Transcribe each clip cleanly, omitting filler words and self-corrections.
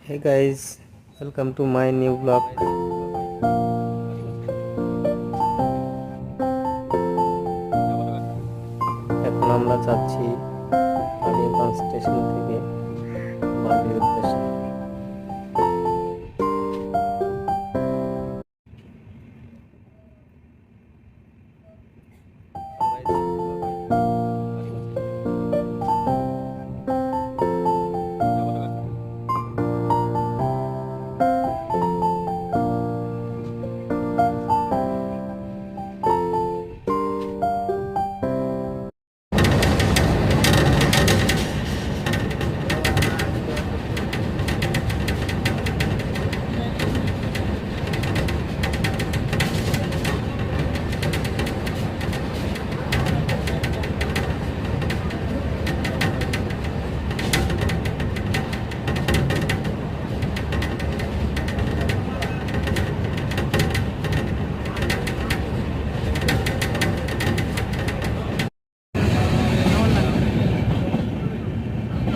Hey guys, welcome to my new vlog. এখন আমরা যাচ্ছি বালিয়াগঞ্জ স্টেশন থেকে বালির উদ্দেশ্যে।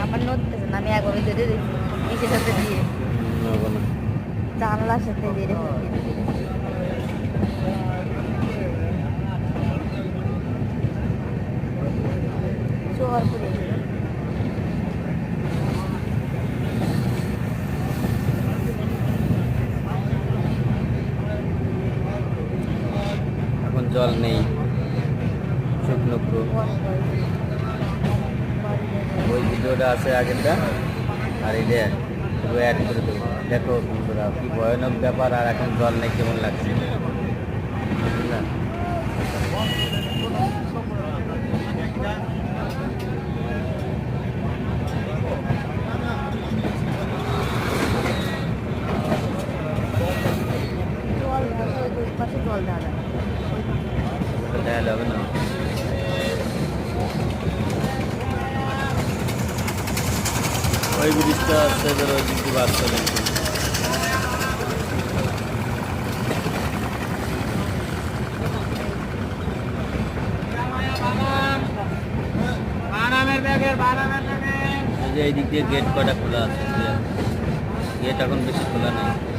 আমার নড়তেছে না, আমি একভাবে ধরে দিয়েছি নিচের সাথে দিয়ে জানলার সাথে দিয়ে চোর করে এখন জল নেই, শুকনো পুরো। ওই ভিডিওটা আছে আগেরটা, আর এটা পুরো অ্যাড করে দেবো। দেখো বন্ধুরা, কি ভয়ানক ব্যাপার। আর এখন জল নেই, কেমন লাগছে বুঝলেন? জল দেওয়া দেখা যাবে না। ওই ব্রিজটা আসছে, ধরো কিন্তু বাচ্চা দেখছি। এই যে এই দিক দিয়ে গেট কটা খোলা আছে, গেট এখন বেশি খোলা নেই।